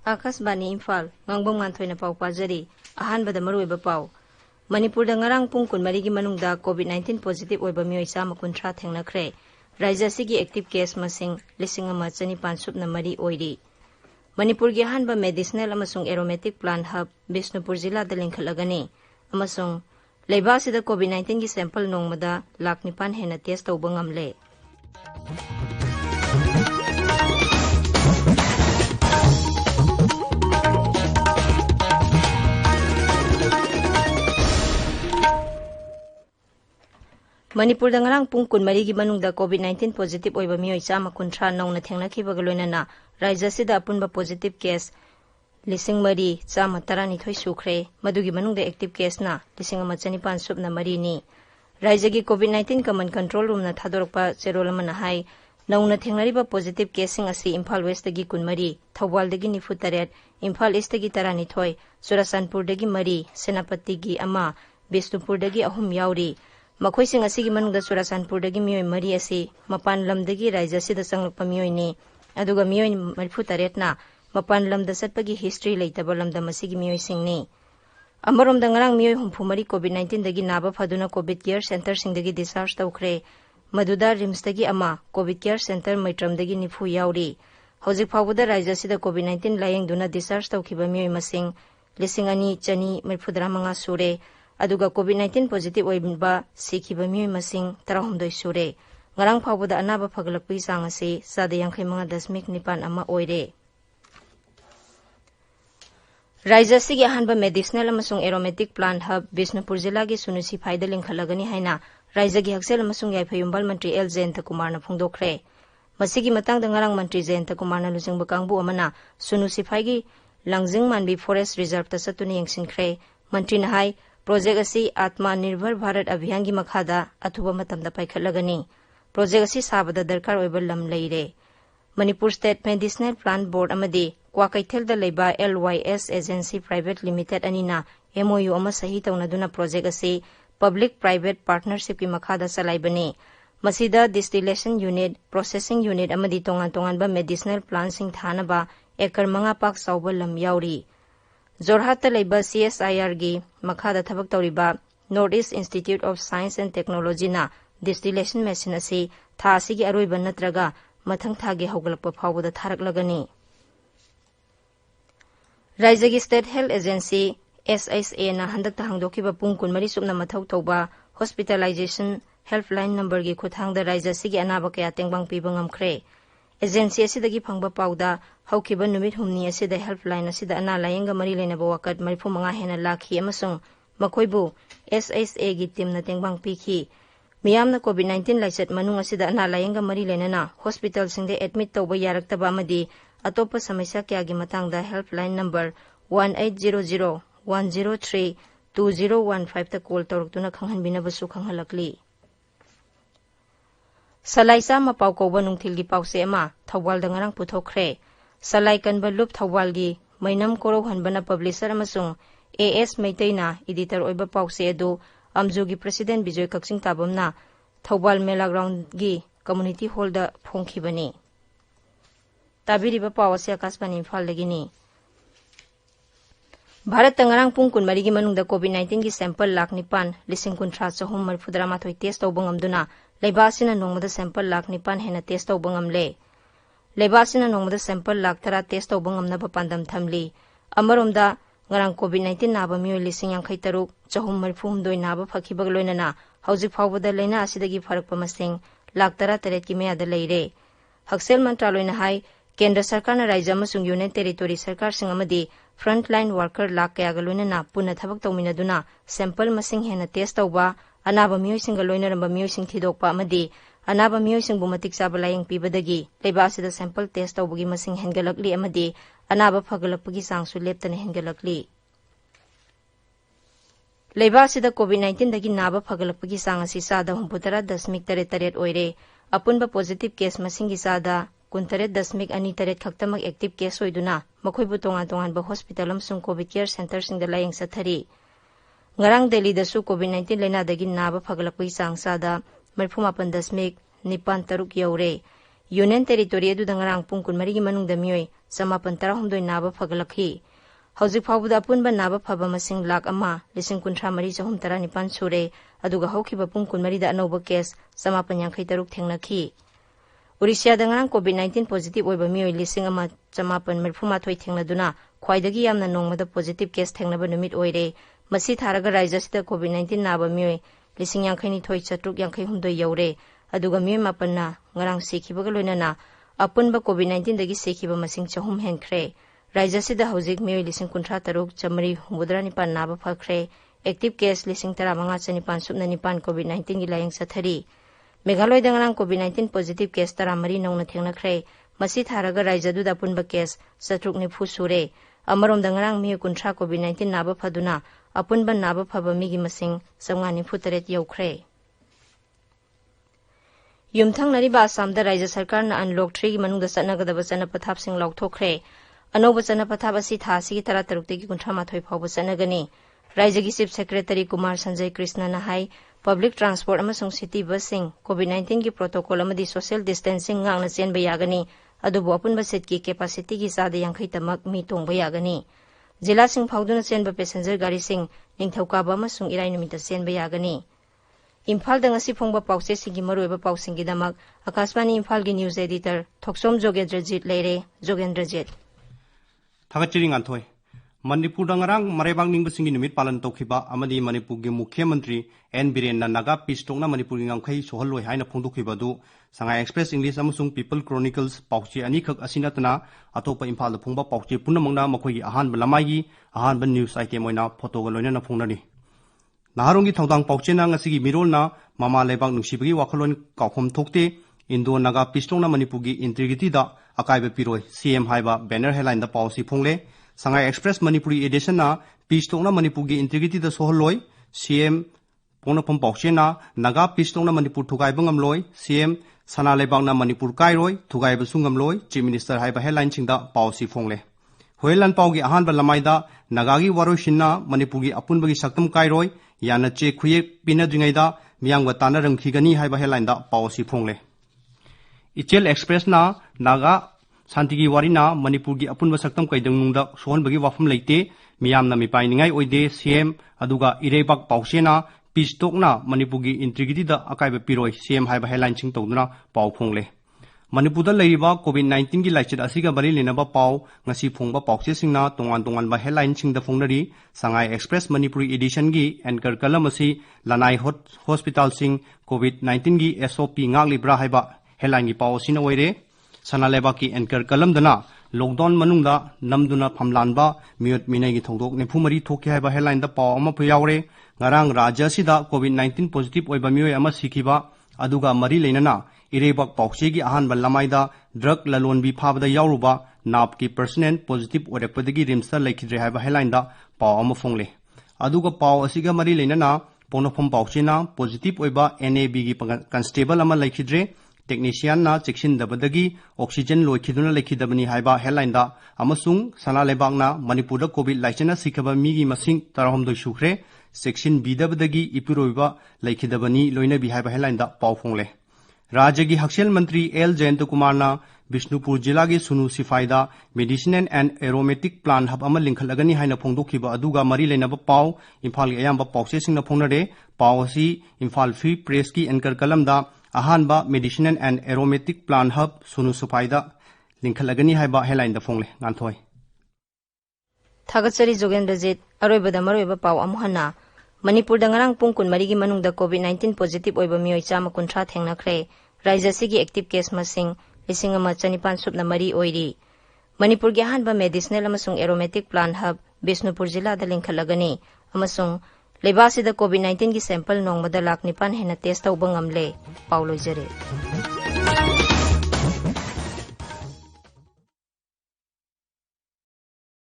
Akasbani Imphal, Ngangbam Nganthoi na pau pajari, ahanbada maruiba pau. Manipur da ngarang pung kunmarigi manungda COVID-19 positive oiba mioi sama kuntra thengnakre. Raija sigi active case masing 1,500 subna mari oiri. Manipur gi ahanba medicinal amasung aromatic plant hub Bishnupur jila da lingkhalagani. Amasung leiba sida COVID-19 gi sample nongmada 1,900,000 hena test tauba ngamle. Manipur da ngarang pung kunmari gi manungda COVID-19 positive oiba mioi chama kuntra nongna thengnakhibaga loinana raija sida apunba positive case 1,312 sukre madugi manungda active case na 1,500 subna mari ni raija gi COVID-19 command control room na thadorpa cherolamana hai nongna thengnariba positive case sing asi Imphal West gi kunmari Thawal dagi 98 Imphal East gi 12 Surasanpur dagi mari Senapati gi ama Bishnupur dagi 3 yauri Makhoi sing asigi manungda Surasanpur dagi mioi mari asi mapan lamdagi raija sida changlakpa mioi ni aduga mioi 48 na mapan lamda satpagi history leitaba lamda masigi mioi sing ni amarom da ngarang mioi humphumari COVID-19 dagi naba phaduna COVID care center sing dagi discharge tawkhre maduda rims dagi ama COVID care center maitram dagi 90 yauri hojik phawda raija sida COVID-19 layengduna discharge tawkhiba mioi masing 2,235 sure aduga COVID-19 positive oiba sikhiba mioi masing 3 sure ngarang phawda anaba phaglakpi sang ase 85.9 ama oire raija sigi ahanba medicinal amasung aromatic plant hub Bishnupur jila gi sunusi phaida lingkhalagani haina raija gi haksel amasung yaifayumbal mantri L Jayanta Kumar na phongdokre masigi matangda ngarang mantri Jayanta Kumar na lujingba kangbu amana sunusi phaigi langjing manbi forest reserve ta satuni yengsinkhre mantri na hai project asi Atma Nirbhar Bharat Abhiyan gi makhada athuba matamda paikhalagani project asi sabada darkar oiba lam leire Manipur State Medicinal Plant Board amadi Kwakaithel da leiba LYS Agency Private Limited anina MOU ama sahi tawnaduna project asi public private partnership ki makhada salaibani masida distillation unit processing unit amadi tongan ba medicinal plants sing thanaba ekar 5 pak sauba lam yauri Jorhat leiba CSIR gi makhada thabak tawriba Northeast Institute of Science and Technology na distillation machine asi tha asigi aroiba natraga mathang thagi haugalakpa phawda tharaklagani Raijagi State Health Agency SSA na handakta hangdokiba pung kunmari subna mathau tawba hospitalization helpline number gi khuthangda raija sigi anaba kaya tengbang piba ngamkhre agency asidagi phangba pawda haukiba numit humni asida helpline asida ana layenga mari lenaba wakat 35 hena lakhi amasung makhoibu SSA gi team na tengbang pikhi miyamna COVID-19 laichat manung asida ana layenga mari lenana hospital singde admit tawba yaraktaba amadi atopa samasya kya gi matangda helpline number 1800-103-2015 ta call tawraktuna khanghanbinabasu khanghalakli Salaisa mapau kauba nungthil gi pause ama Thawal da ngarang puthokre Salai kanba lup Thawal gi mainam koro hanbana publisher amasung AS Maitaina editor oiba pause adu Amju gi president Bijoy Kaksing Tabamna Thawal Mela Ground gi community hall da phongkhibani tabiriba pawase Akasbani Imphal lagini Bharat tangarang pung kunmari gi manungda COVID-19 gi sample 1,9,930 test tawbang amduna leibasina nongmada sample 1,9,000 hena test tawbang amle leibasina nongmada sample 1,30,000 test tawbang amna pandam thamli amaromda ngarang COVID-19 naba mioi 53 332 naba phakibag loinana hauji phawbada leina asidagi pharakpa masing 1,13,000 ki meada leire haksel mantraloina hai Kendra Sarkar na Raija amasung Union Territory Sarkar sing amadi frontline worker lak kaya galoina puna thabak tawminaduna sample masing hena test tawba anaba mioi sing galoina ramba mioi sing thidokpa amadi anaba mioi sing bumatik sabalayang pibadagi leiba sida sample test tawbugi masing hengalakli amadi anaba phagalakpagi sangsu leptana hengalakli leiba sida COVID-19 dagi naba phagalakpagi sang asi sada 49.8 oire apunba positive case masingi sada 19.23 khaktamak active case oiduna makhoibu tongan ba hospital amsung COVID care center singda layeng sathari ngarang Delhi da su COVID-19 lena dagi naba phagalakpagi sang sada 38.9 yaure union territory अदुदा ngarang pung kunmari gi manungda mioi chamapan 18 naba phagalakhi hojik phawbuda punba naba phaba masing lakh ama 1,53,619 sure aduga hokhiba pung kunmari da anoba case chamapan 53 thengnakhi Orissa da ngarang COVID-19 positive oiba mioi 1,530 thengladuna khwaidagi yamna nongmada positive case thengnaba numit oire masi tharaga raijasida COVID-19 naba mioi 1,530 yaure aduga mioi mapanna ngarang sikhibaga loinana apunba COVID-19 dagi sikhiba masing chahum henkre raijasida hojik mioi 1,53,919 naba phakre active case 1,35,9 COVID-19 gi layang sathari Meghaloi da ngarang COVID-19 positive case taramari nongna thengnakre masi tharaga raijadu da punba case satruk ni phu sure amarom da ngarang mi kunthra COVID-19 naba phaduna apunba naba phaba mi gi masing samngani phu taret yaukre Yumthang nari ba Assam da Raja Sarkar na unlock 3 gi manung da sanagada bachana pathap sing laukthokre anoba chana pathap asi tha si gi 13 te gi kunthra ma thoi phawba chanagani Raja gi Chief Secretary Kumar Sanjay Krishna na hai public transport amasung city busing COVID-19 gi protocol amadi social distancing ngangna chenba yagani adubu apunba seat ki capacity gi sada 50 tamak mi tongba yagani jila sing phawduna chenba passenger gari sing ningthauka ba amasung irai numita chenba yagani Imphal da ngasi phongba pause singi maroiba pausing gi damak Akashvani Imphal gi news editor Thokchom Jogendrajit leire Jogendrajit Thokchom Nganthoi Manipur da ngarang marebang ningbasingi numit palan tokhiba amadi Manipur gi Mukhya Mantri N Biren na naga pistokna Manipur gi ngangkhai sohaloi haina phongdokhiba du Sangai Express English amasung People Chronicles pauchi ani khak asinatna atopa Imphal da phongba pauchi punamangna makhoi gi ahan balamai gi ahan ban news item oina photo ga loina na phongnani Naharong gi thongdang pauchena ngasi gi mirolna mama lebang nungsibagi wakhalon kaukhom thokte Indo naga pistokna Manipur gi integrity da akaiba piroi CM haiba banner headline da pausi phongle Sangai Express Manipuri edition na pistokna Manipur gi integrity da sohaloi CM ponapom pauchena naga pistokna Manipur thugai bangamloi CM sana lebang na Manipur kairoi thugai basungamloi Chief Minister haiba headline chingda pausi phongle Hoilan paugi ahan balamaida nagagi waroshinna Manipur gi apunbagi saktam kairoi yana che khuye pinadringaida miyangwa tanarang khigani haiba headline da pausi phongle Ichel Express na naga Santigi warina Manipur gi apunba saktam kaidangungda sohonbagi wafam leite miyamna mipainingai oide CM aduga irebak pausena pistokna Manipur gi integrity da akaiba piroi CM haiba headline ching tawduna pau phongle Manipur da leiriba COVID-19 gi laichit asiga bari lenaba pau ngasi phongba pauche singna tongan ba headline ching da phongnari Sangai Express Manipuri edition gi anchor kalam asi lanai hospital sing COVID-19 gi SOP ngak libra haiba headline gi pau sina oire Sanaleba ki anchor kalam dana lockdown manungda namduna phamlanba miot minai gi thongdok ne phumari thokhi haiba headline da paw ama phyaure ngarang raja sida COVID-19 positive oiba mioi ama sikhiba aduga mari leinana irebak pauche gi ahan bal lamaida drug lalonbi phabada yawruba nap ki personnel positive orekpadagi rimsa laikhidre haiba headline da paw ama phongle aduga paw asiga mari leinana ponofom pauchena positive oiba NAB gi constable ama laikhidre Technician na chekshin dabadagi oxygen loikhiduna lekhidabani haiba headline da amasung sana lebak na Manipur da COVID laichana sikhaba mi gi masing tarahomdoi sukre section B dabadagi ipiroiba lekhidabani loina bi haiba headline da paw phongle Rajya gi Haksel Mantri L Jayant Kumar na Bishnupur jila gi Sunu Sifaida Medicinal and Aromatic Plant hub ama linkhalagani haina phongdokhiba aduga mari leinaba paw Imphal gi ayamba pauche singna phongnare paw asi Imphal Free Press ki anchor kalam da Ahanba Medicinal and Aromatic Plant Hub Sunu Supaida Linkhalagani haiba headline da phongle Nganthoi Thagatsari Jogendrajit aroibada maroiba paw amhana Manipur da ngarang pung kun mari gi manung da COVID-19 positive oiba mioi chama kunthra thengnakhre Raja sigi active case masing 1,500 mari oiri Manipur gi ahanba medicinal amasung aromatic plant hub Bishnupur jila da linkhalagani amasung Lebasida COVID-19 gi sample nongmada 9,000 hena test tawba ngamle Paulo Jare